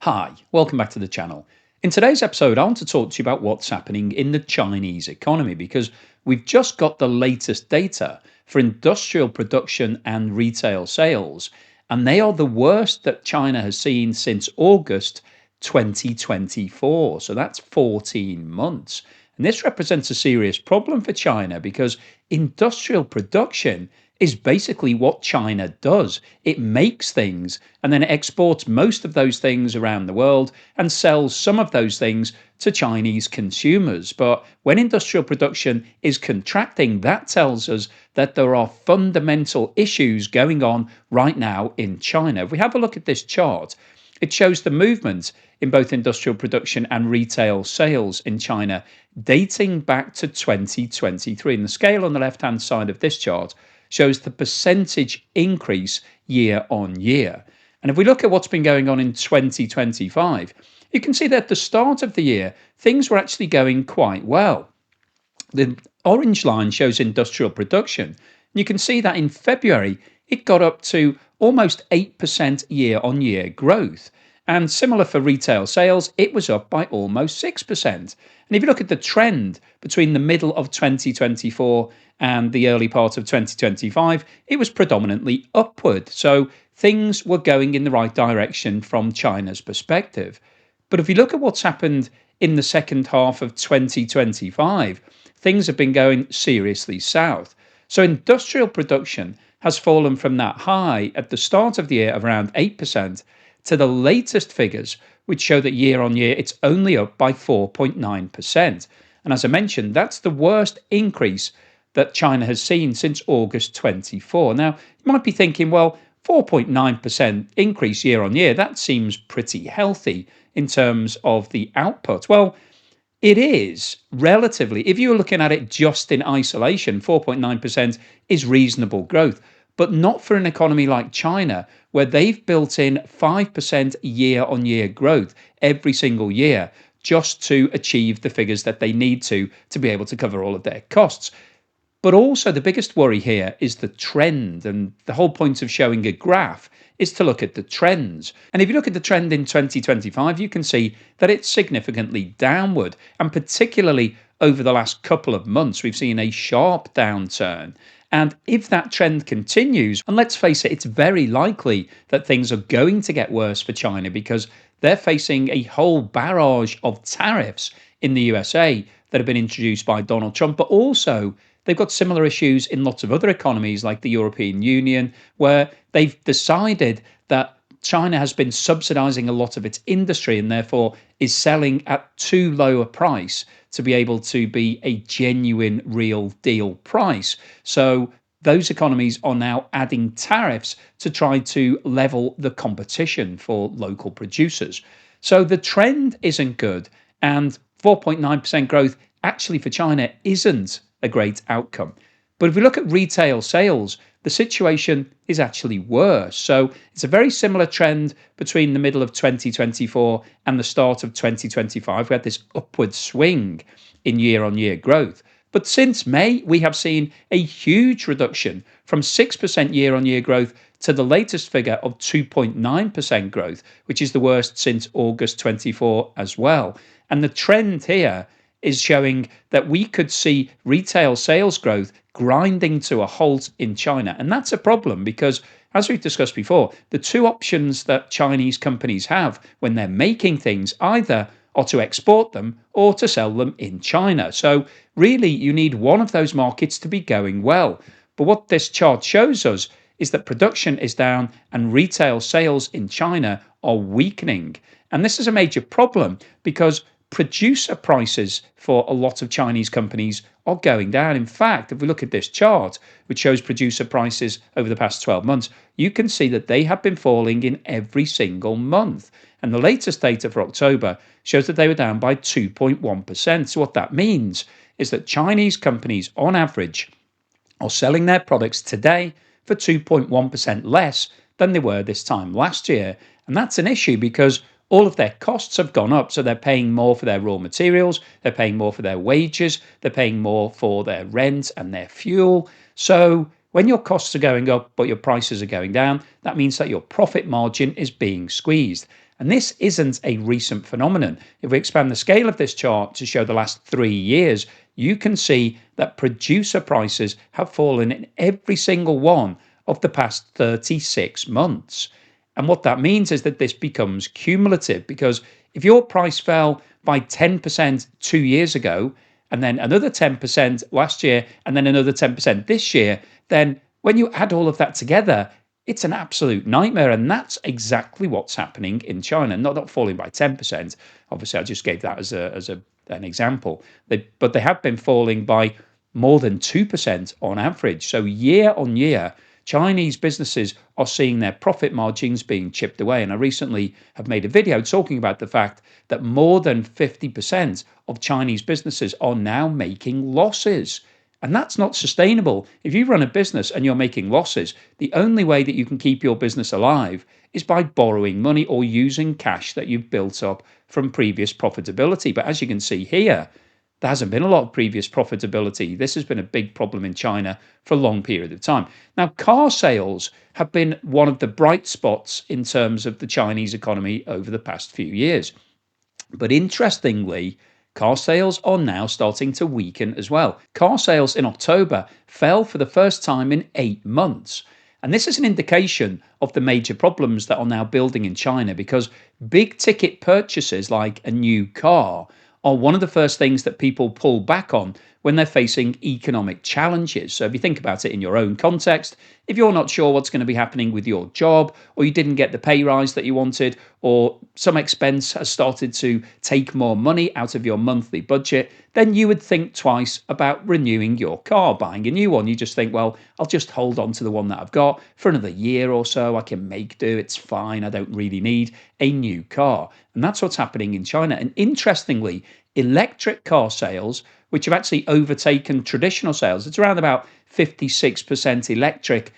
Hi, welcome back to the channel. In today's episode, I want to talk to you about what's happening in the Chinese economy because we've just got the latest data for industrial production and retail sales, and they are the worst that China has seen since August 2024. So that's 14 months. And this represents a serious problem for China because industrial production is basically what China does. It makes things and then it exports most of those things around the world and sells some of those things to Chinese consumers. But when industrial production is contracting, that tells us that there are fundamental issues going on right now in China. If we have a look at this chart, it shows the movement in both industrial production and retail sales in China dating back to 2023. And the scale on the left hand side of this chart shows the percentage increase year on year. And if we look at what's been going on in 2025, you can see that at the start of the year, things were actually going quite well. The orange line shows industrial production. And you can see that in February, it got up to almost 8% year on year growth. And similar for retail sales, it was up by almost 6%. And if you look at the trend between the middle of 2024 and the early part of 2025, it was predominantly upward. So things were going in the right direction from China's perspective. But if you look at what's happened in the second half of 2025, things have been going seriously south. So industrial production has fallen from that high at the start of the year of around 8% to the latest figures, which show that year on year it's only up by 4.9%. And as I mentioned, that's the worst increase that China has seen since August 24. Now, you might be thinking, well, 4.9% increase year on year, that seems pretty healthy in terms of the output. Well, it is relatively, if you were looking at it just in isolation, 4.9% is reasonable growth, but not for an economy like China, where they've built in 5% year on year growth every single year just to achieve the figures that they need to be able to cover all of their costs. But also, the biggest worry here is the trend. And the whole point of showing a graph is to look at the trends. And if you look at the trend in 2025, you can see that it's significantly downward. And particularly over the last couple of months, we've seen a sharp downturn. And if that trend continues, and let's face it, it's very likely that things are going to get worse for China because they're facing a whole barrage of tariffs in the USA that have been introduced by Donald Trump, but also they've got similar issues in lots of other economies like the European Union, where they've decided that China has been subsidizing a lot of its industry and therefore is selling at too low a price to be able to be a genuine, real deal price. So those economies are now adding tariffs to try to level the competition for local producers. So the trend isn't good, and 4.9% growth actually for China isn't a great outcome. But if we look at retail sales, the situation is actually worse. So it's a very similar trend between the middle of 2024 and the start of 2025. We had this upward swing in year on year growth. But since May, we have seen a huge reduction from 6% year on year growth to the latest figure of 2.9% growth, which is the worst since August 24 as well. And the trend here is showing that we could see retail sales growth grinding to a halt in China. And that's a problem because, as we've discussed before, the two options that Chinese companies have when they're making things either are to export them or to sell them in China. So really, you need one of those markets to be going well. But what this chart shows us is that production is down and retail sales in China are weakening. And this is a major problem because producer prices for a lot of Chinese companies are going down. In fact, if we look at this chart, which shows producer prices over the past 12 months, you can see that they have been falling in every single month. And the latest data for October shows that they were down by 2.1%. So what that means is that Chinese companies, on average, are selling their products today for 2.1% less than they were this time last year. And that's an issue because all of their costs have gone up. So they're paying more for their raw materials, they're paying more for their wages, they're paying more for their rent and their fuel. So when your costs are going up, but your prices are going down, that means that your profit margin is being squeezed. And this isn't a recent phenomenon. If we expand the scale of this chart to show the last 3 years, you can see that producer prices have fallen in every single one of the past 36 months. And what that means is that this becomes cumulative, because if your price fell by 10% 2 years ago, and then another 10% last year, and then another 10% this year, then when you add all of that together, it's an absolute nightmare. And that's exactly what's happening in China. Not falling by 10%. Obviously, I just gave that as an example. But they have been falling by more than 2% on average. So year on year, Chinese businesses are seeing their profit margins being chipped away. And I recently have made a video talking about the fact that more than 50% of Chinese businesses are now making losses. And that's not sustainable. If you run a business and you're making losses, the only way that you can keep your business alive is by borrowing money or using cash that you've built up from previous profitability. But as you can see here, there hasn't been a lot of previous profitability. This has been a big problem in China for a long period of time. Now, car sales have been one of the bright spots in terms of the Chinese economy over the past few years. But interestingly, car sales are now starting to weaken as well. Car sales in October fell for the first time in 8 months. And this is an indication of the major problems that are now building in China, because big ticket purchases like a new car are one of the first things that people pull back on when they're facing economic challenges. So if you think about it in your own context, if you're not sure what's going to be happening with your job, or you didn't get the pay rise that you wanted, or some expense has started to take more money out of your monthly budget, then you would think twice about renewing your car, buying a new one. You just think, well, I'll just hold on to the one that I've got for another year or so. I can make do. It's fine. I don't really need a new car. And that's what's happening in China. And interestingly, electric car sales, which have actually overtaken traditional sales, it's around about 56% electric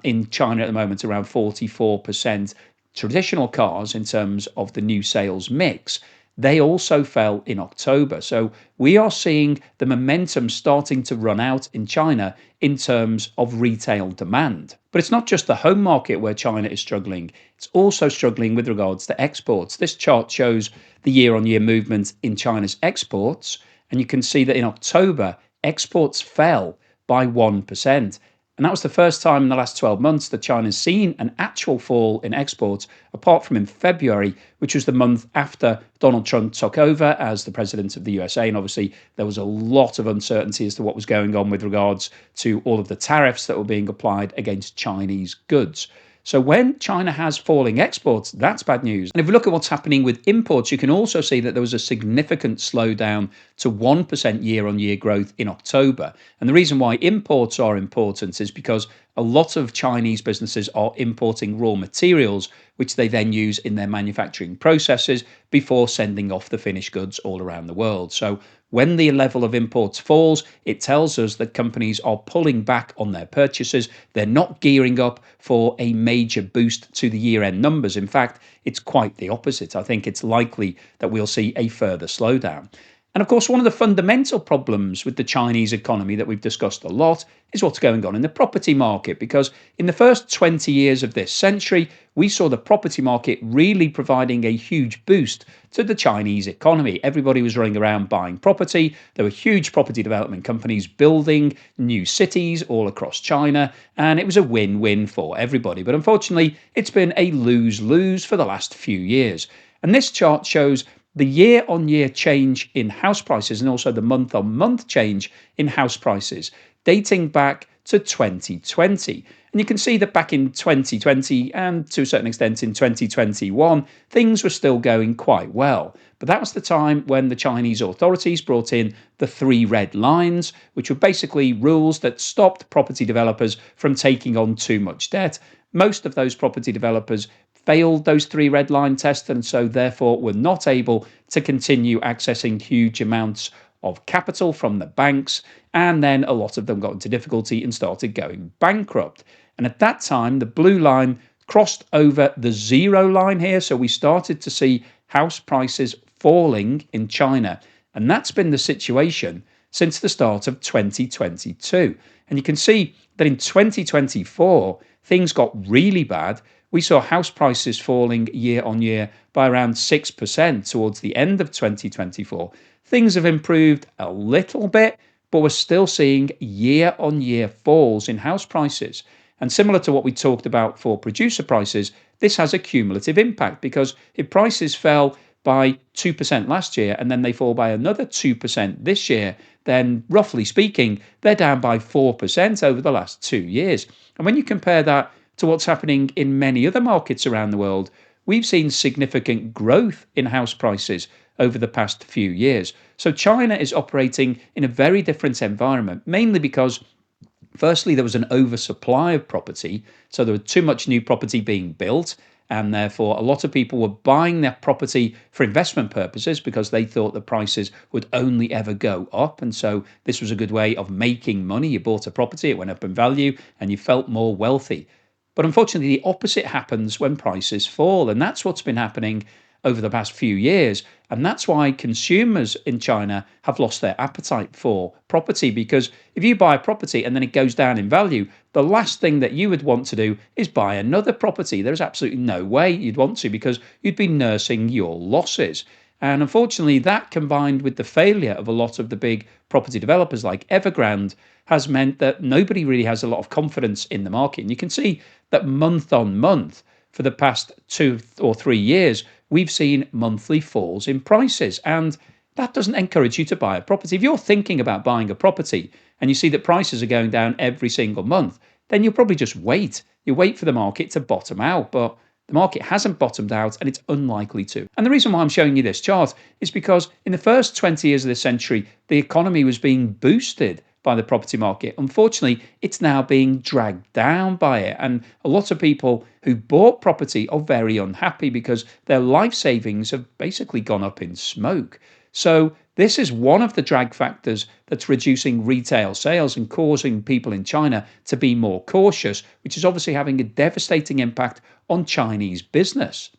in China at the moment, around 44% traditional cars in terms of the new sales mix. They also fell in October. So we are seeing the momentum starting to run out in China in terms of retail demand. But it's not just the home market where China is struggling, it's also struggling with regards to exports. This chart shows the year-on-year movement in China's exports, and you can see that in October, exports fell by 1%. And that was the first time in the last 12 months that China's seen an actual fall in exports, apart from in February, which was the month after Donald Trump took over as the president of the USA. And obviously, there was a lot of uncertainty as to what was going on with regards to all of the tariffs that were being applied against Chinese goods. So when China has falling exports, that's bad news. And if we look at what's happening with imports, you can also see that there was a significant slowdown to 1% year-on-year growth in October. And the reason why imports are important is because a lot of Chinese businesses are importing raw materials, which they then use in their manufacturing processes before sending off the finished goods all around the world. So when the level of imports falls, it tells us that companies are pulling back on their purchases. They're not gearing up for a major boost to the year-end numbers. In fact, it's quite the opposite. I think it's likely that we'll see a further slowdown. And of course, one of the fundamental problems with the Chinese economy that we've discussed a lot is what's going on in the property market, because in the first 20 years of this century, we saw the property market really providing a huge boost to the Chinese economy. Everybody was running around buying property. There were huge property development companies building new cities all across China, and it was a win-win for everybody. But unfortunately, it's been a lose-lose for the last few years. And this chart shows the year-on-year change in house prices and also the month-on-month change in house prices dating back to 2020. And you can see that back in 2020 and to a certain extent in 2021, things were still going quite well. But that was the time when the Chinese authorities brought in the 3 red lines, which were basically rules that stopped property developers from taking on too much debt. Most of those property developers failed those 3 red line tests, and so therefore were not able to continue accessing huge amounts of capital from the banks, and then a lot of them got into difficulty and started going bankrupt. And at that time, the blue line crossed over the 0 line here, so we started to see house prices falling in China, and that's been the situation since the start of 2022. And you can see that in 2024, things got really bad. We saw house prices falling year on year by around 6% towards the end of 2024. Things have improved a little bit, but we're still seeing year on year falls in house prices. And similar to what we talked about for producer prices, this has a cumulative impact because if prices fell by 2% last year and then they fall by another 2% this year, then roughly speaking, they're down by 4% over the last 2 years. And when you compare that to what's happening in many other markets around the world, we've seen significant growth in house prices over the past few years. So China is operating in a very different environment, mainly because firstly, there was an oversupply of property. So there was too much new property being built. And therefore, a lot of people were buying their property for investment purposes because they thought the prices would only ever go up. And so this was a good way of making money. You bought a property, it went up in value, and you felt more wealthy. But unfortunately, the opposite happens when prices fall. And that's what's been happening over the past few years. And that's why consumers in China have lost their appetite for property. Because if you buy a property and then it goes down in value, the last thing that you would want to do is buy another property. There's absolutely no way you'd want to because you'd be nursing your losses. And unfortunately, that combined with the failure of a lot of the big property developers like Evergrande has meant that nobody really has a lot of confidence in the market. And you can see that month on month for the past 2 or 3 years, we've seen monthly falls in prices. And that doesn't encourage you to buy a property. If you're thinking about buying a property and you see that prices are going down every single month, then you'll probably just wait. You wait for the market to bottom out. But the market hasn't bottomed out and it's unlikely to. And the reason why I'm showing you this chart is because in the first 20 years of this century, the economy was being boosted by the property market. Unfortunately, it's now being dragged down by it. And a lot of people who bought property are very unhappy because their life savings have basically gone up in smoke. So this is one of the drag factors that's reducing retail sales and causing people in China to be more cautious, which is obviously having a devastating impact on Chinese business.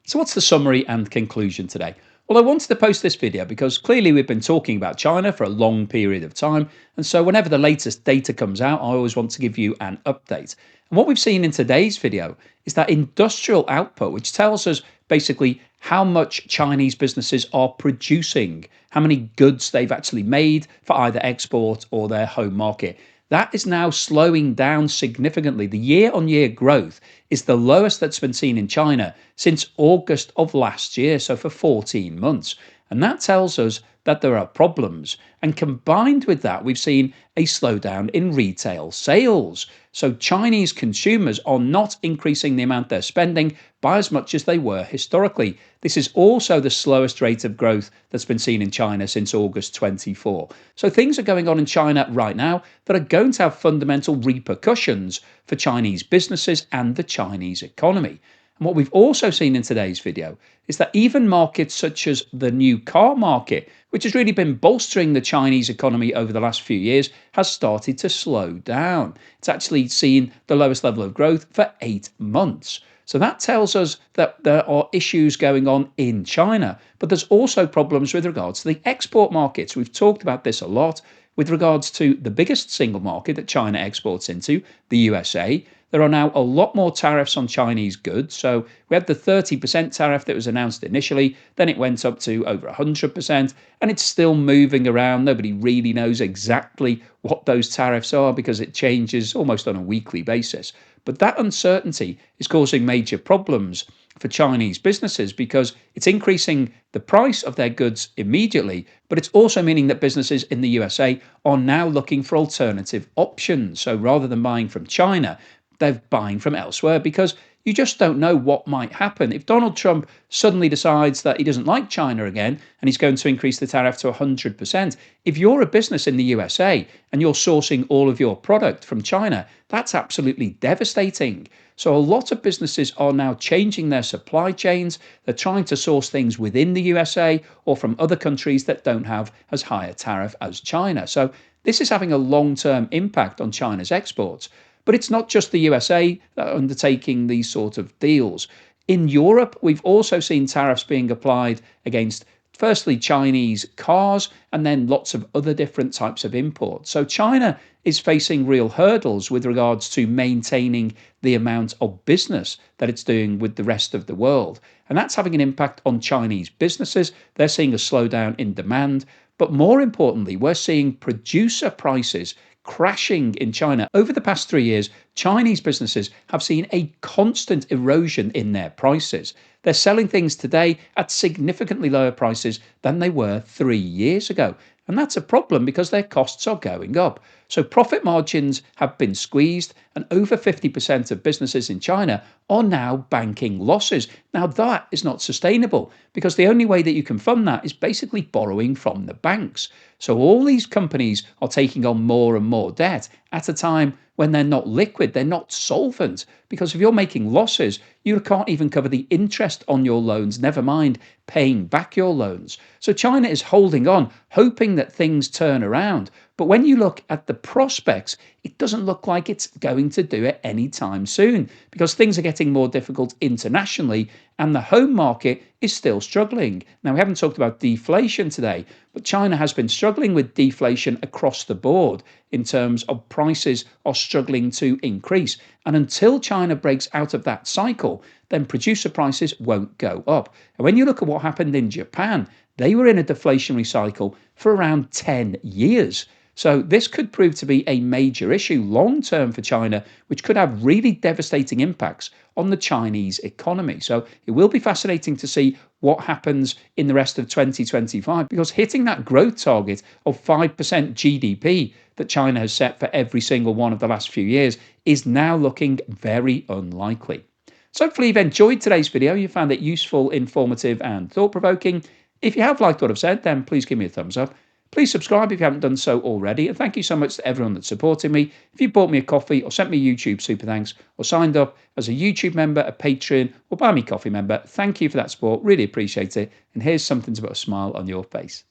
So what's the summary and conclusion today? Well, I wanted to post this video because clearly we've been talking about China for a long period of time. And so whenever the latest data comes out, I always want to give you an update. And what we've seen in today's video is that industrial output, which tells us basically how much Chinese businesses are producing, how many goods they've actually made for either export or their home market. That is now slowing down significantly. The year on year growth is the lowest that's been seen in China since August of last year, so for 14 months. And that tells us that there are problems. And combined with that, we've seen a slowdown in retail sales. So Chinese consumers are not increasing the amount they're spending by as much as they were historically. This is also the slowest rate of growth that's been seen in China since August 24. So things are going on in China right now that are going to have fundamental repercussions for Chinese businesses and the Chinese economy. And what we've also seen in today's video is that even markets such as the new car market, which has really been bolstering the Chinese economy over the last few years, has started to slow down. It's actually seen the lowest level of growth for 8 months. So that tells us that there are issues going on in China, but there's also problems with regards to the export markets. We've talked about this a lot with regards to the biggest single market that China exports into, the USA. There are now a lot more tariffs on Chinese goods. So we had the 30% tariff that was announced initially, then it went up to over 100%, and it's still moving around. Nobody really knows exactly what those tariffs are because it changes almost on a weekly basis. But that uncertainty is causing major problems for Chinese businesses because it's increasing the price of their goods immediately, but it's also meaning that businesses in the USA are now looking for alternative options. So rather than buying from China, they're buying from elsewhere because you just don't know what might happen. If Donald Trump suddenly decides that he doesn't like China again and he's going to increase the tariff to 100%, if you're a business in the USA and you're sourcing all of your product from China, that's absolutely devastating. So a lot of businesses are now changing their supply chains. They're trying to source things within the USA or from other countries that don't have as high a tariff as China. So this is having a long-term impact on China's exports. But it's not just the USA that are undertaking these sort of deals. In Europe, we've also seen tariffs being applied against firstly Chinese cars, and then lots of other different types of imports. So China is facing real hurdles with regards to maintaining the amount of business that it's doing with the rest of the world. And that's having an impact on Chinese businesses. They're seeing a slowdown in demand. But more importantly, we're seeing producer prices crashing in China. Over the past 3 years, Chinese businesses have seen a constant erosion in their prices. They're selling things today at significantly lower prices than they were 3 years ago. And that's a problem because their costs are going up. So profit margins have been squeezed, and over 50% of businesses in China are now banking losses. Now, that is not sustainable because the only way that you can fund that is basically borrowing from the banks. So all these companies are taking on more and more debt at a time when they're not liquid, they're not solvent. Because if you're making losses, you can't even cover the interest on your loans, never mind paying back your loans. So China is holding on, hoping that things turn around. But when you look at the prospects, it doesn't look like it's going to do it anytime soon because things are getting more difficult internationally and the home market is still struggling. Now, we haven't talked about deflation today, but China has been struggling with deflation across the board in terms of prices are struggling to increase. And until China breaks out of that cycle, then producer prices won't go up. And when you look at what happened in Japan, they were in a deflationary cycle for around 10 years. So this could prove to be a major issue long term for China, which could have really devastating impacts on the Chinese economy. So it will be fascinating to see what happens in the rest of 2025 because hitting that growth target of 5% GDP that China has set for every single one of the last few years is now looking very unlikely. So hopefully you've enjoyed today's video, you found it useful, informative and thought-provoking. If you have liked what I've said, then please give me a thumbs up. Please subscribe if you haven't done so already. And thank you so much to everyone that's supported me. If you bought me a coffee or sent me a YouTube super thanks or signed up as a YouTube member, a Patreon or Buy Me Coffee member, thank you for that support. Really appreciate it. And here's something to put a smile on your face.